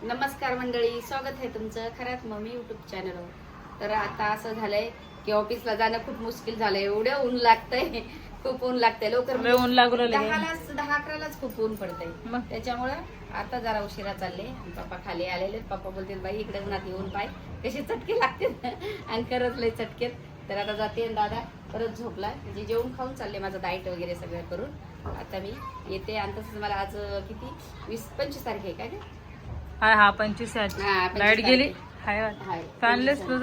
नमस्कार मंडळी, स्वागत आहे तुमचं खऱ्यात मम्मी युट्यूब चॅनलवर। तर आता असं झालंय की ऑफिसला जाणं खूप मुश्किल झालंय, एवढं ऊन लागतंय, खूप ऊन लागतंय। लवकर ऊन लागू लागले 10-11लाच खूप ऊन पडतंय, त्याच्यामुळे आता जरा उशिरा चालले। पप्पा खाली आलेले, पप्पा बोलते बाई इकडे उन्हात येऊन पाय कसे चटके लागते आणि खरंच लय चटकेत। तर आता जाते, दादा परत झोपला, म्हणजे जेवण खाऊन चालले, माझं डाएट वगैरे सगळं करून आता मी येते। आणि तसंच मला आज किती 20-25 तारीख आहे काय? हा 25 लाईट गेली हाय चाललेच तू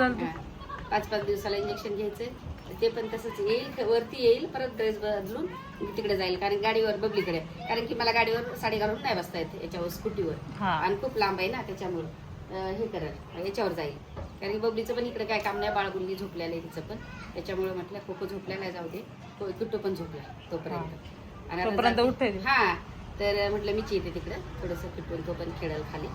5-5 दिवसाला इंजेक्शन घ्यायचं, ते पण तसंच येईल, वरती येईल, परत ड्रेस बदलून तिकडे जाईल, कारण गाडीवर बबलीकडे, कारण की मला गाडीवर साडी घालून नाही बसता येते याच्यावर, स्कूटीवर, आणि खूप लांब आहे ना, त्याच्यामुळे हे करत याच्यावर जाईल, कारण की बबलीचं पण इकडे काय काम नाही, बाळगुंडी झोपलेलं आहे तिचं पण, त्याच्यामुळे म्हटलं कोको झोपलेला जाऊ दे, किट्टू पण झोपला तोपर्यंत, आणि उठते हा तर म्हटलं मीच येते तिकडं, थोडंसं किटून तो पण खेळल खाली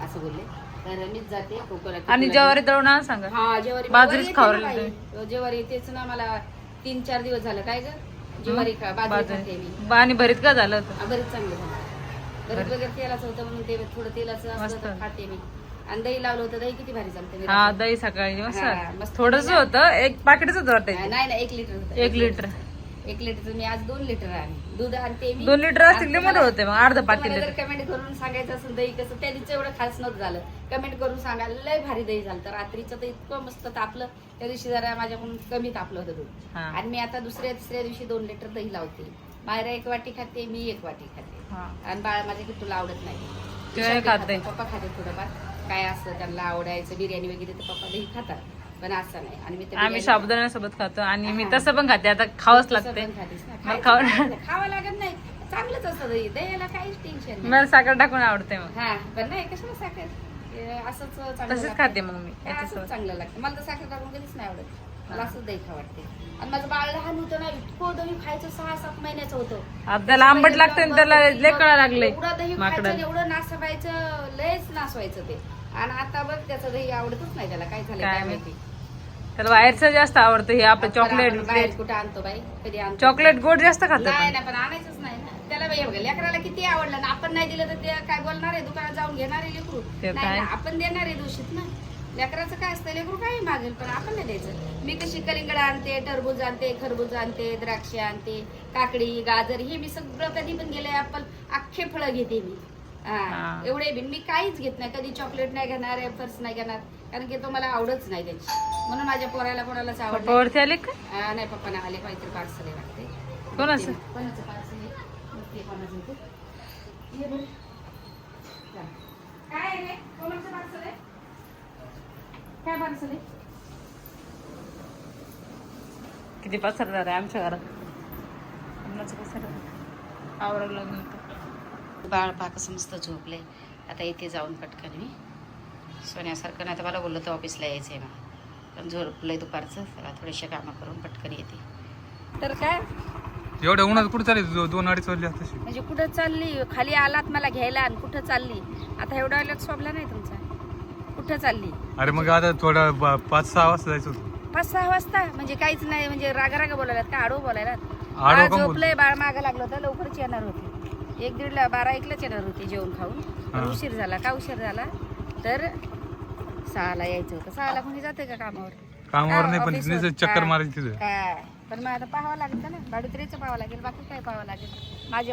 असं बोलले, तर मीच जाते कोकोला। आणि ज्वारी दळून आण सांगा, हा ज्वारी बाजरीच खाऊ ज्वारी तेच ना, मला 3-4 दिवस झालं काय ग, ज्वारी बाजरी खाते मी। आणि भरीत का झालं होतं? बरीच चांगलं झालं, बरीच वगैरे तेलाचं होतं म्हणून ते थोडं तेलाचं असतं खाते मी। आणि दही लावलं होतं, दही किती भारी चालतं। हा दही सकाळी मस्त थोडंच होतं, एक पाकिटच होतं, नाही 1 लिटर होतं, 1 लिटर 1 लिटरचं मी आज 2 लिटर आहे दूध आणते मी। 2 लिटर असतील मोठे होते, मग अर्ध पाकिट। जर कमेंट करून सांगायचं असेल दही कसं, त्या दिवशी एवढं खास नव्हतं झालं, कमेंट करून सांगायला लय भारी दही झालं। तर रात्रीचं तर इतकं मस्त तापलं, त्या दिवशी जरा माझ्याकडून कमी तापलं होतं दूध, आणि मी आता दुसऱ्या-तिसऱ्या दिवशी 2 लिटर दही लावते। मायरा 1 वाटी खाते, मी 1 वाटी खाते, आणि बाळा माझ्या किट्टूला आवडत नाही, पप्पा खाते थोडंफार, काय असतं त्यांना आवडायचं बिर्याणी वगैरे तर पप्पा दही खातात, पण असं नाही। आणि आम्ही साबुदाण्यासोबत खातो, आणि मी तसं पण खाते, आता खावंच लागते, खावं लागत नाही, चांगलंच असतं दही, दह्याला काहीच टेन्शन नाही। मला साखर टाकून आवडते, मग हा पण नाही कशाला साखर, असंच तसंच खाते मग मी, चांगलं लागतं मला तर, साखर टाकून कधीच नाही आवडत, मला असंच दही खा वाटते। आणि माझं बाळ लहान होतं ना, इतकं दही खायचं, 6-7 महिन्याचं होतं, त्याला आंबट लागतं, त्याला लय कळा लागले, एवढं दही खायचं, एवढं नासवायचं, लयच नासवायचं ते, आणि आता बघ त्याचं दही आवडतच नाही त्याला, काय झालं काय माहिती, त्याला बाहेरचं जास्त आवडतं, हे आपलं चॉकलेट बाहेर कुठं आणतो बाई, कधी आणतो चॉकलेट गोड जास्त खात नाही ना, पण आणायचंच नाही ना त्याला बाई, बघा लेकराला किती आवडलं ना, आपण नाही दिलं तर ते काय बोलणार आहे, दुकानात जाऊन घेणार आहे लेकरू, नाही ना, आपण देणार आहे दूषित ना, लेकराचं काय असतं, लेकरू काही मागेल पण आपण नाही द्यायचं। मी कशी कलिंगड आणते, टरबूज आणते, खरबूज आणते, द्राक्ष आणते, काकडी, गाजर, हे मी सगळं कधी पण गेले, ऍपल अख्खे फळं घेते मी, हा एवढे बिन मी काहीच घेत नाही, कधी चॉकलेट नाही घेणार, वेफर्स नाही घेणार, कारण की तो मला आवडच नाही त्याची, म्हणून माझ्या पोराला कोणालाच आवडत आले का नाही। पप्पा आले काहीतरी पार्सल लागते, कोणाचं पार्सल काय आहे, कोणाचं पार्सल आहे, काय पार्सल आहे, किती पसरणार आहे आमच्या घरात, आवडलं बाळ पा कसं मस्त झोपले। आता इथे जाऊन पटकन मी सोन्यासारखं, नाही तर मला बोललं तर ऑफिसला यायचं आहे मला, पण झोपलंय दुपारचं, त्याला थोडेसे कामं करून पटकन येते। तर काय एवढ्या उन्हात कुठं चालली, 2-2-2.5 वाजले तशी, म्हणजे कुठं चालली, खाली आलात मला घ्यायला आणि कुठं चालली, आता एवढा वेळात शोभला नाही तुमचा, कुठं चालली? अरे मग आता थोडा 5-6 वाजता जायचं होतं। 5-6 वाजता म्हणजे काहीच नाही, म्हणजे रागा बोलायला का आडो बोलायला, झोपलंय बाळ, मागं लागलं होतं, लवकरच येणार होते, 1-1:30 12-1लाच येणार होते जेवण खाऊन, उशीर झाला का, उशीर झाला तर 6ला यायचं होतं, 6ला कोणी जाते का कामावर नाही, पण चक्कर मारायची तिथे काय, पण मग आता पाहावं लागतं ना, भाडुत्रीचं पाहावं लागेल, बाकी काय पाहावं लागेल,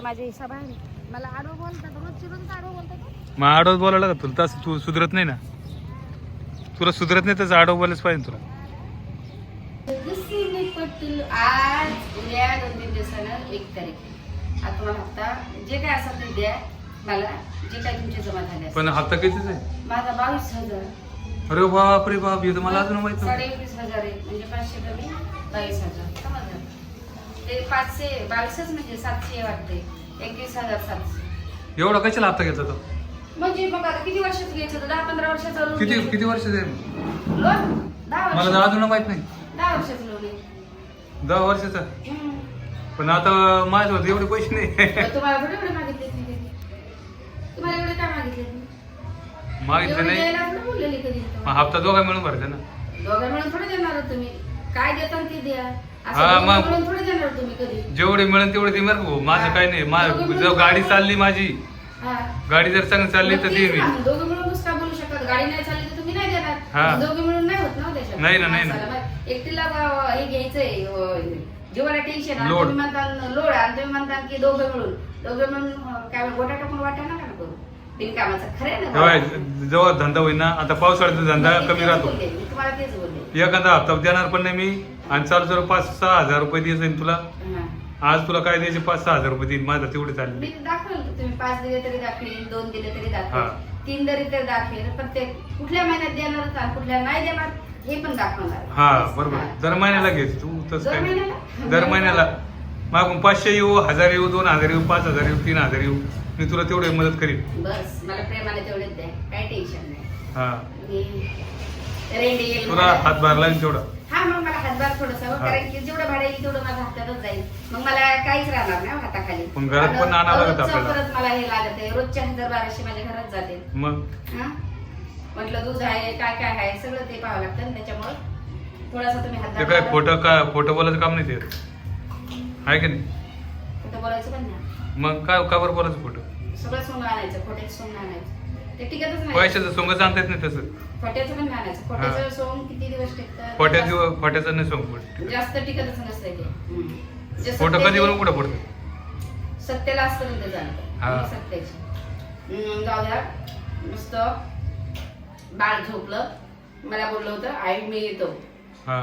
माझे हिसाब आहे, मला आडो बोलतात, रोज चिरून आडो बोलतात, मग आडव बोलायला का तुला, तसं तू सुधरत नाही ना, तुला सुधरत नाही, तसं आडव बोलायच पाहिजे तुला। आज उद्या 2-3 दिवसानं 1 तारीख, आता तुम्हाला हप्ता जे काय असेल ते द्या मला, जे काय तुमचे जमा झाले, पण हप्ता कितीच आहे माझा 22,000, अरे बाप रे बाप, हे तर मला अजून माहित 21,000 आहे, म्हणजे 500 कमी 22,000, समजलं, ते 522 म्हणजे 700 वाटते, 21,700, एवढा कशाला हप्ता घ्यायचा तो, म्हणजे मग आता किती वर्षाचं घ्यायचं होतं, 10-15 वर्षाचं किती वर्षाचं आहे, लोन, 10 मला तर अजून माहित नाही, 10 वर्षाचं लोन आहे, 10 वर्षाचा, पण आता माझ्यासोबत एवढे पैसे नाही, तुम्हाला थोडे एवढे मागितले, तुम्हाला एवढे काय मागितले, मागितलं नाही, बोललेली कधी, हप्ता दोघा मिळून भरते ना, दोघं मिळून थोडे देणार तुम्ही, काय देता ते द्या, थोडे देणार तुम्ही कधी, जेवढे मिळेल तेवढे दे बरं भाऊ, माझं काही नाही, गाडी चालली माझी, गाडी जर चांगली चालली तर दे मी, दोघं मिळून गाडी नाही चालली तर तुम्ही नाही हा. देणार, दोघे मिळून नाही होत ना त्याच्यात. नाही ना, नाही ना. माणसाला मग एकटीला हे घ्यायचंय जीवाला टेन्शन, आणि लोड. तुम्ही म्हणता लोड, आणि तुम्ही म्हणता की दोघे मिळून काय गोटा टाकून वाटा नका ना करू बिनकामाचं. खरं ना तेव्हा जेव्हा धंदा होईल ना, आता पावसाळ्याचा धंदा कमी राहतो, मी तुम्हाला तेच बोलले. एखादा हप्ता देणार पण नाही मी, आणि चालू चालू 5-6 हजार रुपये द्यायचे तुला. हा. आज तुला काय द्यायचे 5-6 हजार रुपये देईन, माझं तेवढे चालले. मी दाखवेल, तुम्ही 5 दिले तरी दाखवेल, 2 दिले तरी हा. दाखवेल, 3 जरी तरी दाखवेल. प्रत्येक कुठल्या महिन्यात देणार आणि कुठल्या नाही देणार हे पण दाखवणार. हा बरोबर. हा. दर महिन्याला घे तू तसं दर काय महिन्याला? दर महिन्याला मागून 500 येऊ, 1000 येऊ, 2000 येऊ, 5000 येऊ, 3000 येऊ, मी तुला तेवढे मदत करीन. बस मला प्रेमाने तेवढेच द्या, काही टेन्शन नाही. हा रेंडी येईल तुला मला. हातभार लागेल तेवढा. हा मग मला हातभार थोडस, हा. कारण की जेवढं भाडं येईल तेवढं माझ्या हातातच जाईल, मग मला काहीच राहणार नाही हाताखाली. पण घरात पण आणावं लागतं रोजचं आपल्याला. परत मला हे लागत आहे, रोजच्या 1000-1200 माझ्या घरात जाते. मग हा म्हटलं दूध आहे काय काय आहे सगळं ते पाहावं लागतं, त्याच्यामुळे थोडासा तुम्ही ते काय हातभार खोटं बोलायचं काम नाही ते, आहे की नाही? खोटं बोलायचं पण नाही, मग काय का बरं बोलायचं खोटं? सगळं सोंग आणायचं, खोट्याचं सोंग आणायचं, ते टिकतच नाही. पैशाचं सोंग सांगता येत नाही तसं. खोट्याचं पण नाही आणायचं, खोट्याचं सोंग किती दिवस टिकतं, खोट्याचं नाही सोंग पडत. जास्त टिकतच नसतं ते. जे खोटं सत्य कधी आहे, पण कुठं पडतं. सत्याला असतं ना ते हा. जाणतं सत्याची. जाऊ द्या, मस्त बाळ झोपलं, मला बोललं होतं आई मी येतो. हा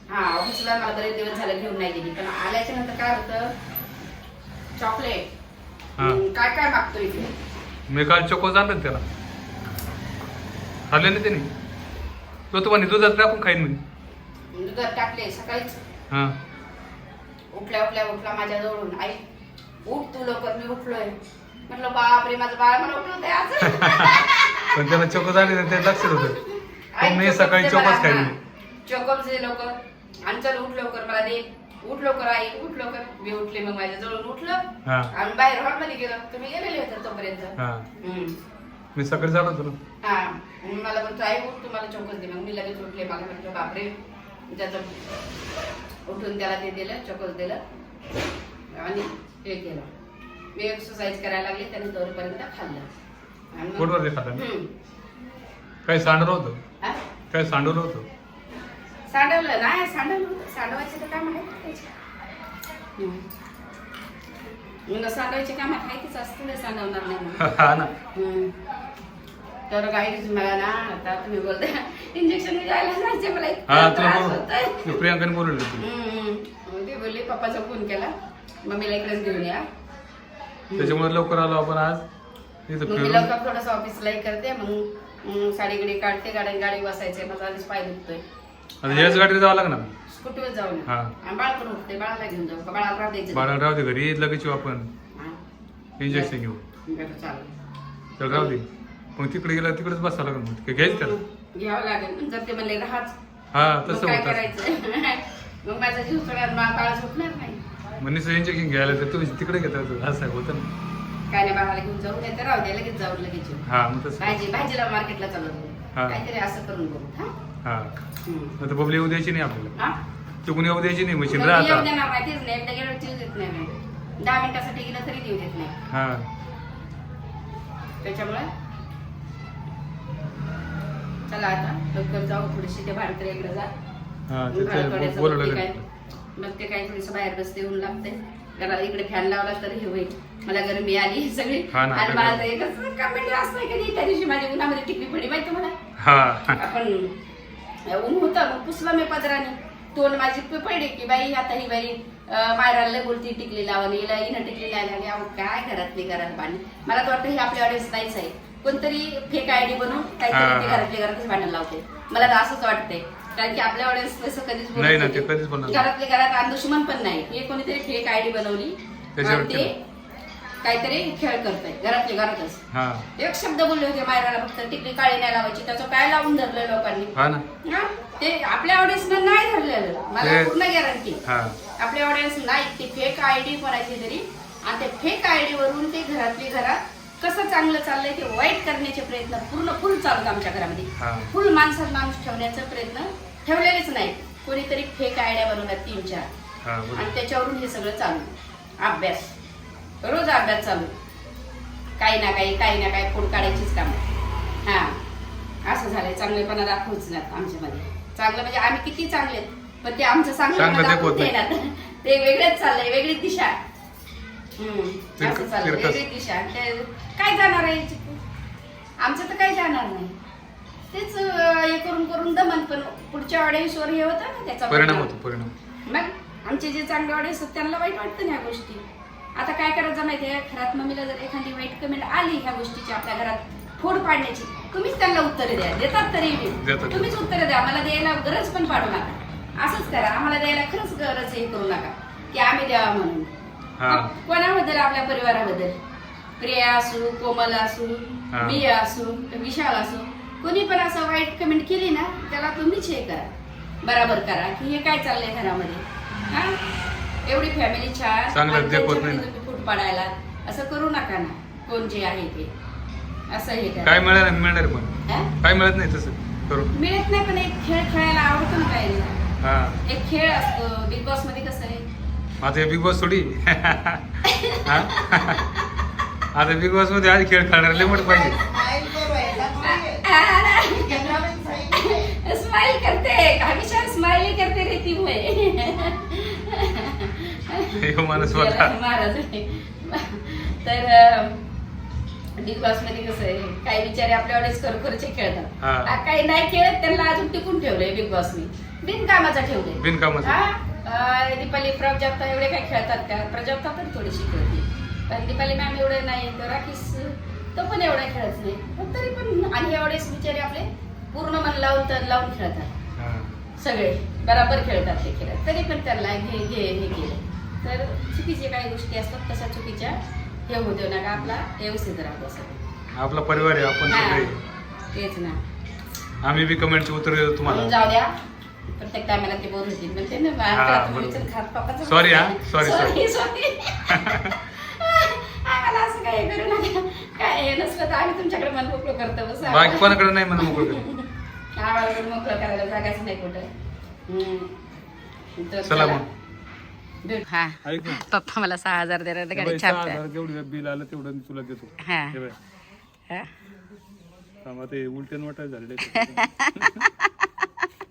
हा ऑफिसला मला बरेच दिवस झाले घेऊन नाही गेली, पण आल्याच्या नंतर काय होतं, चॉकलेट हा. काय काय मागतो इथे. मी काल चोकोज आणलं त्याला, खाल्ले नाही त्याने. तो तुम्हाला दुधात टाकून खाईन मी. दुधात टाकले सकाळीच. हा उठला माझ्या जवळून, आई उठ तू लवकर. मी उठलोय, म्हटलं बापरे माझं बाळ मला उठवतंय आज. पण त्याला चोकोज आणले ते लक्षात होतं. पण मी सकाळी चोकोज खाईन. चोकोज दे लवकर, आणि चल उठ लवकर मला दे, उठ लवकर आई उठ लवकर. मी उठले, मग माझ्या जवळून उठलं हा आणि बाहेर हॉल मध्ये गेलो. तुम्ही गेलेले होते तोपर्यंत. हा हम्म. मी सकाळी जात होतो ना. हा मग मला बोलतो आई उठ तुम्हाला चोकोज दे. मग मी लगेच उठले, मला म्हटलं बापरे, त्याचं उठून त्याला ते दिलं, चोकोज दिलं आणि हे केलं. मी एक्सरसाइज करायला लागले, त्याने तोपर्यंत खाल्लं. आणि मग- पोटवर ते खाल्लं. हम्म. काही सांडवलं होतं, हा? काय सांडवलं होतं. सांडवलं नाही, सांडवायचं तर काम आहे का त्याचे? मग सांडवायचे काम माहितीच असतं, नाही सांडवणार नाही म्हणून. हा ना. तर काही मला ना आता तुम्ही बोलता इंजेक्शन द्यायला जायचे, मला इतका हा त्रास तुला होतोय. बोल प्रियांकाने बोलवलं तू. मग ते बोलले पप्पाचा फोन केला, मम्मीला इकडेच घेऊन या. त्याच्यामुळे लवकर आलो आपण आज इथं मग मी फिरून. लवकर थोडंसं ऑफिसलाही करते, मग साडी गिडी काढते, गाडी बसायचे, माझा आधीच पाय दुखतोय. आता याच गाडीत जावं लागणार. स्कूटीवर जाऊन हा. आणि बाळ पण उठते, बाळाला घेऊन जाऊ का? बाळाला राहू द्यायचं. बाळा राहू दे घरी, लगेच येऊ आपण हा. इंजेक्शन घेऊ. बरं, चालेल. तर राहू दे. मग तिकडे गेला तिकडेच बसावं लागेल. मग काय घ्यायचं त्याला. घ्यावं लागेल, जर ते म्हणले राहाच हा मग तसं काय होतं. करायचं. मग माझा जीव सगळ्यात बाळा झोपणार नाही. म्हणजे इंजेक्शन घ्यायला तर तुम्ही तिकडे घेता असं होतं ना. काय नाही, बाळाला घेऊन जाऊ नाही तर राहू द्या, लगेच जाऊ लगेच येऊ. हा मग तसं. भाजीला मार्केटला चालत हा. काहीतरी असं करून बघू. हा? हा हम्म. आता बबली येऊ द्यायची नाही आपल्याला. हा? चुकून येऊ द्यायची नाही मशीन मग येऊ राहता. देणार नाही, तेच नाही, एकदा गेलं जीव देत नाही मी. 10 मिनिटासाठी गेलं तरी देऊ देत नाही. हा त्याच्यामुळे चला आता लवकर जाऊ, थोडीशी ते भारतीकडे जा. हा मग त्याचं बोलवलं काय का? मग ते काय थोडस बाहेर बसते, ऊन लागते. घरात इकडे फॅन लावला तर हे होईल. मला गरमी आली सगळी. हा ना, आणि ते मला एकच कमेंट असतं की नाही, त्या दिवशी माझ्या उन्हामध्ये टिकली पडली माहिती मला. हा आपण ऊन होतं, मग पुसलं मी पदराने, तोंड माझी पडली की बाई आता ही बाई मायराला बोलती टिकली लावा, हिनं टिकली लावली. अहो काय घरातली घरात पाणी. मला तर वाटतं हे आपल्या ऑडियन्स नाहीच आहे. कोणतरी फेक आयडी बनवून काहीतरी ते घरातल्या घरातच भांडण लावते. मला तर असंच वाटतंय, कारण की आपल्या ऑडियन्स तसं कधीच बोलत नाही ना, ते नाही. कधीच बोलणार नाही. घरातल्या घरात दुश्मन पण नाही. हे कोणीतरी फेक आयडी बनवली त्याच्यावर आणि ते काहीतरी खेळ करताय घरातल्या घरातच. हा एक शब्द बोलले होते मायराला, फक्त टिकली काळी नाही लावायची, त्याचं काय लावून धरलं लोकांनी. हा ना. हा? ते आपल्या ऑडियन्सनं नाही धरलेलं, मला ते- पूर्ण गॅरंटी. हा आपल्या ऑडियन्स नाही, ते फेक आयडी कोणाची तरी, आणि ते फेक आयडी वरून ते घरातली घरात कसं चांगलं चाललंय ते वाईट करण्याचे प्रयत्न पूर्ण फुल चालू आमच्या घरामध्ये. हा. फुल माणसात माणूस ठेवण्याचा प्रयत्न ठेवलेलेच नाही. कोणीतरी फेक आयडिया बनवतात 3-4, हा बरोबर. आणि त्याच्यावरून हे सगळं चालू. अभ्यास, रोज अभ्यास चालू, काही ना काही फोड काढायचीच काम. हा झालंय, चांगलेपणा दाखवूच नाही आमच्यामध्ये. चांगलं म्हणजे आम्ही किती चांगले आहेत, पण ते आमचं चांगलं दाखवत दाखवूच नाही. नाही ना. ते वेगळंच चाललंय, वेगळीच दिशा. असं चाललंय, तिरकस. वेगळीच दिशा. काय जाणार आहे आमचं तर काही जाणार नाही. तेच हे करून करून दमन, पण पुढच्या ऑडियन्सवर हे होतं ना त्याचा परिणाम होतो परिणाम. मग आमचे जे चांगले ऑडियन्स आहेत त्यांना वाईट वाटतं ना ह्या गोष्टी. आता काय करायचं माहितीये, घरात मम्मीला जर एखादी वाईट कमेंट आली ह्या गोष्टीची, आपल्या घरात फोड पाडण्याची, तुम्हीच त्यांना उत्तरे द्या. देतात तरी देतात. तुम्हीच उत्तरे द्या. मला द्यायला गरज पण पाडू नका. असंच करा, आम्हाला द्यायला खरंच गरज हे करू नका की आम्ही द्यावा म्हणून. मग कोणाबद्दल, आपल्या परिवाराबद्दल, प्रिया असू, कोमल असू, मी असू, विशाल असू, कोणी पण असं वाईट कमेंट केली ना, त्याला तुम्हीच हे करा, बराबर करा की हे काय चाललंय घरामध्ये. हा, एवढी फॅमिली छान, तुम्ही फूट पाडायला असं करू नका ना. कोण जे आहे ते असं हे करा. काय मिळणार पण काय मिळत नाही तसं करून. मिळत नाही, पण एक खेळ खेळायला आवडतो ना काय. एक खेळ असतो. बिग बॉस मध्ये कसं आहे, आता बिग बॉस थोडी आता बिग बॉस मध्ये आधी खेळ खेळणार लिमिट पाहिजे. स्माइल करते, हमेशा स्माइल करते रहती हूँ माणूस महाराज. तर बिग बॉस मध्ये कसं आहे, काही विचारे आपल्या वेळेस खरोखरचे खेळतात, काही नाही खेळत, त्यांना अजून टिकून ठेवलंय बिग बॉसने, बिनकामाचा ठेवलंय. बिनकामाचा. दीपाली प्राजक्ता एवढे काय खेळतात का? प्राजक्ता पण थोडीशी खेळते, पण दीपाली मॅम एवढं नाही. राखीस तो पण एवढा खेळत नाही, पण तरी पण. आणि एवढेच बिचारे आपले पूर्ण मन लावून खेळतात, सगळे बराबर खेळतात ते खेळत, तरी पण त्यांना हे केलं तर चुकीच्या काही गोष्टी असतात, तशा चुकीच्या हे होऊ देऊ नका. आपला व्यवस्थित राहतो असं. आपला परिवार आहे आपण सगळे. तेच ना. आम्ही बी कमेंटचे उत्तर देतो तुम्हाला. जाऊ द्या, प्रत्येक टायमाला ते बोल होतील म्हणते ना. Sorry sorry sorry. आम्हाला असं काही करू नका. काय हे नसलं तर आम्ही तुमच्याकडे मन मोकळं करतो. बस बाकी कोणाकडे नाही मन मोकळं. आम्हाला मोकळं करायला जागाच नाही कुठं. चला मग. हा, पप्पा मला 6,000 देणार गाडी छाप. जेवढं बिल आलं तेवढं मी तुला देतो. ते उलट्यान वाटायला झाले.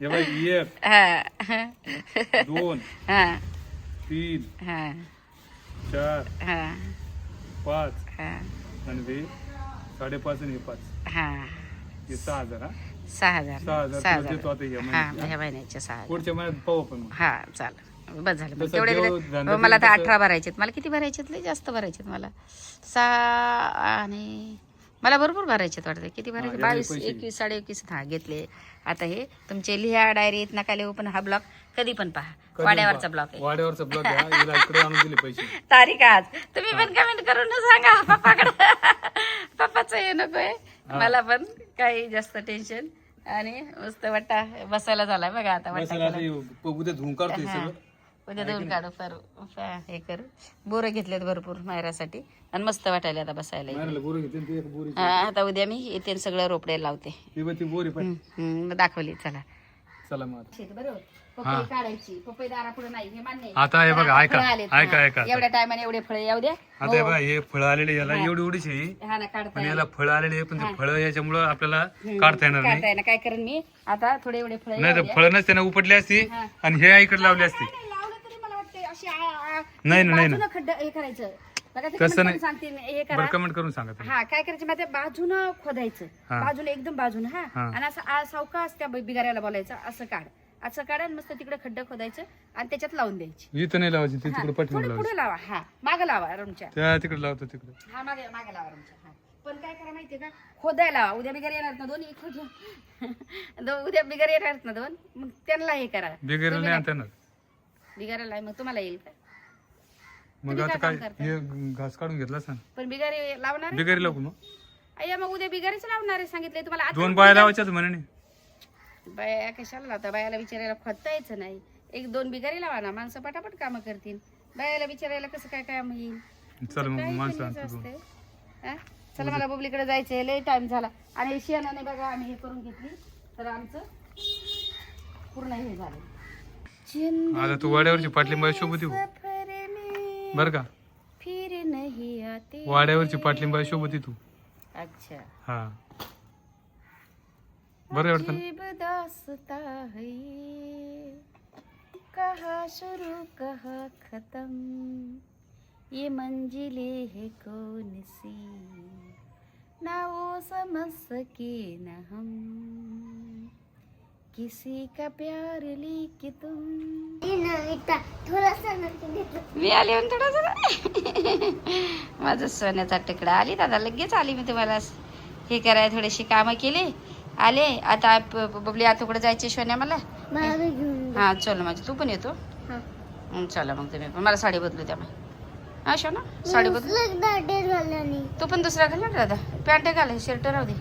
हे बाई 1 2 3 4 5 आणि ते 5.5 आणि 5 हे 6,000. 6,000 देतो आता ह्या महिन्याच्या 6,000. पुढच्या महिन्यात पाहू आपण. हा चालेल, बस झालं तेवढे. मला तर 18 भरायचे. मला किती भरायचे? लय जास्त भरायचे मला. 6 आणि मला भरपूर भरायचे वाटते. किती भरायचे? 22, 21, 21.5 हा घेतले. आता हे तुमचे लिहा डायरीत नका लिहू, पण हा ब्लॉग कधी पण पहा. वाड्यावरचा ब्लॉग आहे. वाड्यावरचा ब्लॉग आणून दिले पैसे. तारीख आज तुम्ही पण कमेंट करून सांगा पप्पाकडे. पप्पाचं हे नकोय मला, पण काही जास्त टेन्शन. आणि मस्त वाटता बसायला झालाय बघा आता. उद्या धुवून काढतो सगळं. उद्या धुवून काढू, हे करू. बोरं घेतलेत भरपूर मायरासाठी, आणि मस्त वाटायला आता बसायला. आता उद्या मी येते सगळं रोपडे लावते. दाखवली. चला बरोबर. पपई काढायची, पपई दारापुढे नाही हे मान्य. आता हे बघा, ऐका एवढ्या टायमाने एवढे फळ येऊ द्या. आता बघा हे फळ आलेले, याला एवढी एवढीच आहे, हा ना, काढता पण याला फळ आलेले, पण ते फळ याच्यामुळे आपल्याला काढता येणार नाही. काय करेन मी आता, थोडे एवढे फळ नाही तर फळ नसते ना उपटली असती आणि हे इकडे लावली असती. लावलं तरी मला वाटते अशी नाही ना खड्डा हे करायचं. तसं नाही. सांगते हे बरं, करा. कमेंट करून सांगा. हा, काय करायचं माहिती, बाजून खोदायचं, बाजूला एकदम बाजून. हा, आणि असं सावकाश त्या बिगाऱ्याला बोलायचं असं काढ, असं काढा, आणि मस्त तिकडे खड्डा खोदायचं आणि त्याच्यात लावून द्यायची. इथं नाही लावायची, ते तिकडे पाठवून लावायची. पुढे लावा. हा, मागे लावा रूमच्या. त्या तिकडे लावतो तिकडे. हा, मागे लावा रूमच्या. हा, पण काय करा माहितीये का, खोदायला लावा. उद्या बिगार येणार ना दोन्ही खोद. उद्या बिगार येणार ना दोन, मग त्यांना हे करा. बिगारीला नाही आणता येणार. बिगाऱ्याला मग तुम्हाला येईल का? मग आता काय, हे घास काढून घेतला सांग. पण बिगारी लावणार, बिगारी लावू मग. अय्या, मग उद्या बिगारीच लावणार आहे सांगितलंय तुम्हाला. 2 बाया लावायच्याच म्हणे. बाया कशाला लावता? बायाला विचारायला खोदता यायचं नाही. 1-2 बिगारी लावा ना, माणसं पटापट कामं करतील. बायाला विचारायला कसं काय काम येईल? चल मग माणसं चला, मला बबलीकडे जायचंय, लय टाइम झाला. आणि शेणाने बघा आम्ही हे करून घेतली तर आमचं पूर्ण हे झालं. आता तू वाड्यावरची पाटलिंबा शोभत येऊ बर का. फिर नाही आते. वाड्यावरची पाटलिंबा शोभत तू. अच्छा. हा, बरं वाटतं ना? अजीब दास्ता है ये, कहाँ शुरू कहाँ खत्म, ये मंजिले है कौन सी, ना वो समझ सके न हम, किसी का प्यार लेके तुम. मी आली म्हणून थोडं माझं सोन्याचा तुकडा आली दादा, लगेच आली मी तुम्हाला हे करायला थोडीशी कामं केली, आले आता. बबली आतुकडे जायचे सोन्या मला. हा चल माझी, तू पण येतो. चला मग तुम्ही पण, मला साडी बदलू द्या मग. हा शोना साडी बदलू, तू पण दुसरा घाल ना दादा, पॅन्ट घाल, शर्ट राहू दे.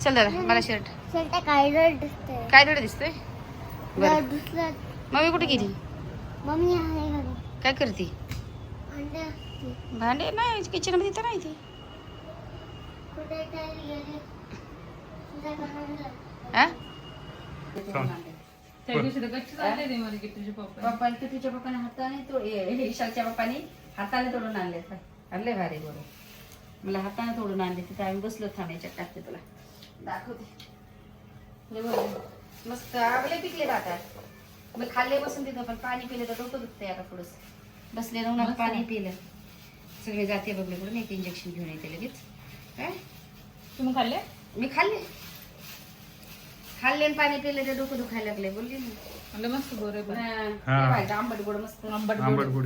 चल दादा मला शर्ट काय थोडं दिसतोय. बरं मम्मी कुठे गेली, काय करते. भांडे नाही किचन मध्ये तर नाही ती. हा? त्या दिवशी तर गच्चीच आणले ते मला किट्टूचे पप्पा. तुझ्या पप्पाने हाताने विशालच्या पप्पाने हाताने तोडून आणले. आणले भारी बरोबर, मला हाताने तोडून आणले. तिथे आम्ही बसलो थांबायच्या, टाकते तुला दाखवते. हे बघ, मस्त आवले पिकले जातात. मग खाल्ले बसून तिथं, पण पाणी पिले तर डोकं दुखतंय आता थोडस. बसले ना उन्हात पाणी पिलं, सगळे जाते बघले म्हणून एक इंजेक्शन घेऊन येते लगेच. काय तुम्ही खाल्ले? मी खाल्ले आणि पाणी पिलं तर डोकं दुखायला लागले, बोलली ना. म्हणलं मस्त गोरे पण. आंबट गोड मस्त. आंबट गोड.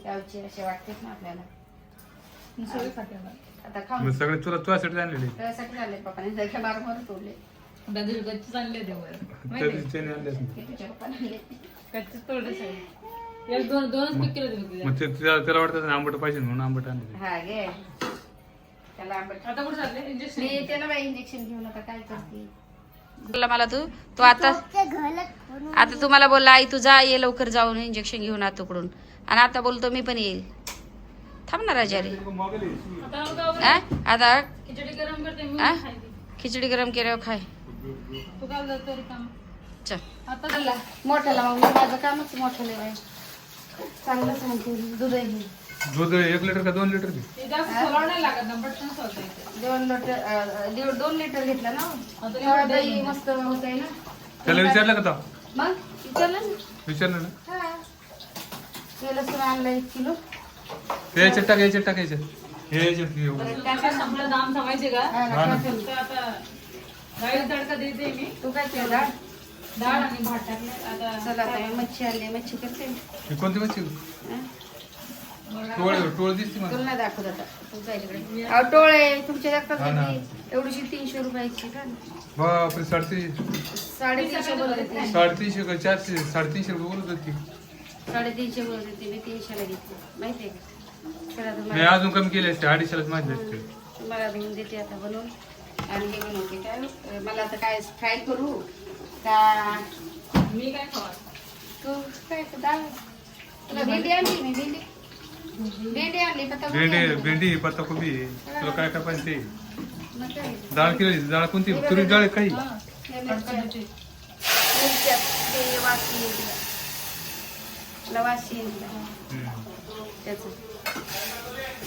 गावचे असे वाटतेच ना आपल्याला. सगळे खाते मला. आता खाऊन सगळे तुझ्यासाठी आणलेले. त्यासाठी झाले पप्पाने जर बारमार तोडले. त्या दिवशी गच्चीच आणले ते वर. त्या दिवशी त्याने आणलेच नाही. हे तुझ्या पप्पाने आणले. गच्चीच तोडले सगळे. एक दोनच पिक केले तुम्ही. मग त्याला वाटतं ना आंबट पाहिजे म्हणून आंबट आणले. हा घे त्याला आंबट. आता कुठे चालले इंजेक्शन? मी त्याला बाई इंजेक्शन घेऊन आता काय करते. बोलला मला तू आता तुम्हाला बोलला आई तू जा, ये लवकर जाऊन इंजेक्शन घेऊन आतुकडून. आणि आता बोलतो मी पण येईल. थांब ना राजा रे. आता खिचडी गरम करते मी आ? खायची. खिचडी गरम केल्यावर खाय. तू काय जातो काम? चल आता मोठ्याला मग माझं कामच मोठं आहे. चांगलं सांगते दूध आहे. दूध 1 लिटर का 2 लिटर? ते जास्त सोलावं नाही लागत ना, पटकन सोलता येते. 2 लिटर घेतलं ना. आता थोडा दही मस्त होत आहे ना. त्याला विचारलं का तो? मग विचारलं ना. विचारलं ना. हा ते लसूण आणलं 1 किलो. ते याच्यात टाकायचं. हे याच्यात हे एवढं. परत काय संपलं दाम थांबायचे का? हा ना, काय तर आता डाळीचा तडका देते मी. तू काय केलं डाळ? डाळ आणि भात टाकले. आता चला आता मी मच्छी आणली, मच्छी करते. ही कोणती मच्छी? हा? टोळ दिसते मला. तुला नाही दाखवत आता तुमच्या इकडे. अहो टोळ आहे तुमच्या जागतात हा ना. एवढीशी 300 रुपयाची का. बापरे 350 350 बोलत होती. 350 का 400 350 रुपये बोलत होती. 350 बोलत होती, मी 300ला घेतली माहितीये का. चला मी तुम्हाला अजून कमी केले असते 250 माहिती असते. मला घेऊन देते आता बनवून. आणि हे बनवते काय मला आता काय फ्राय करू का. मी काय खावा? तू काय डाळ. तुला भेंडी आणली मी, भेंडी आणली भेंडी पत्ताकोबी तुला काय काय पाहिजे ते. मग काय डाळ केली. डाळ कोणती? तुरी डाळ आहे काही? हे मिरच्या. ते वाशी आहे तिला. तिला वाशी आहे तिला. त्याचं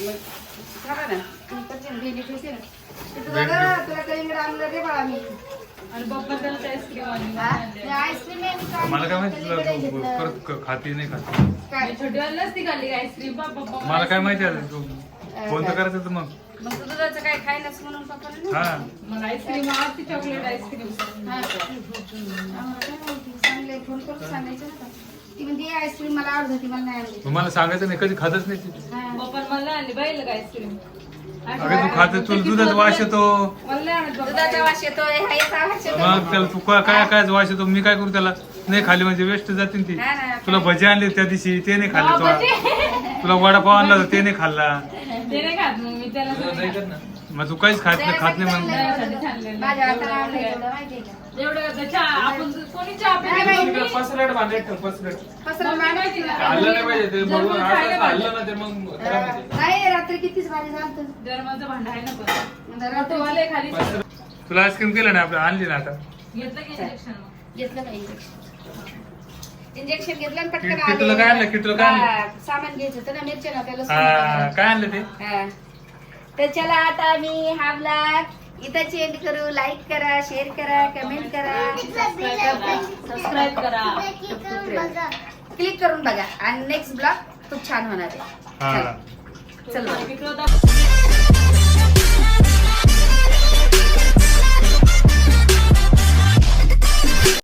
मग खरा ना तुम्ही करते ना भेंडी ठेवते ना. ते तुला ना तुला कलिंगड आणलं रे बाळा मी. आणि पप्पा त्याला आईस्क्रीम आणली. आईस्क्रीम मला काय माहिती तुला परत खाते नाही खाते. काय छोटी वालीच ती खाल्ली आईस्क्रीम. पप्पा मला काय माहिती आहे तू कोणतं करायचं तर मग. मग तू दुधाचं काय खायलाच म्हणून पप्पाने हा मला आईस्क्रीम आवडती, चॉकलेट आईस्क्रीम. चांगले फोन करून सांगायचं ना. ती म्हणते आईस्क्रीम मला आवडत होती, मला नाही आवडत. मग मला सांगायचं नाही, कधी खातच नाही ती. पप्पा मला आणली बाईला का आईस्क्रीम. अगं तू खात तुला दुधाचा वास येतो. मला नाही आवडत पप्पा. दुधाचा वास येतोय, ह्याचा वास येतोय. मग त्याला तू काय वास येतो. मी काय करू त्याला. नाही खाली म्हणजे वेस्ट जातील ती. हा ना. तुला भजी आणली त्या दिवशी ते नाही खाल्लं तुला वडापाव आणला होता ते नाही खाल्ला. ते नाही खात मग मी त्याला. मग तू काहीच खात नाही मग. त्यासाठी आणलेलं. माझ्या हाताला आणलं एवढं माहितीये का. एवढं तर चहा आपण कोणी चहा काय माहिती? पसरट भांडत पसरट पसरून माहिती का? खाल्लं नाही पाहिजे ते. बरोबर खाल्लं ना ते मग खराब होते. नाही रात्री कितीच भारी झालं. जर्मनचं भांड आहे ना पण. रात्री वाले खाली तुला आईस्क्रीम केलं ना आपलं आणली ना आता. घेतलं की इंजेक्शन मग. घेतलं का इंजेक्शन घेतलं आणि पटकन किटूला काय आणलं? किटूला काय आणलं? हा, सामान घ्यायचं होतं ना मिरच्या ना त्याला हा काय आणलं ते? हा. तर चला आता मी हा ब्लॉग इथं चेंज करू. लाईक करा, शेअर करा, कमेंट करा, सबस्क्राईब करा. क्लिक करून बघा आणि नेक्स्ट ब्लॉग खूप छान होणार आहे. हा चल इकडं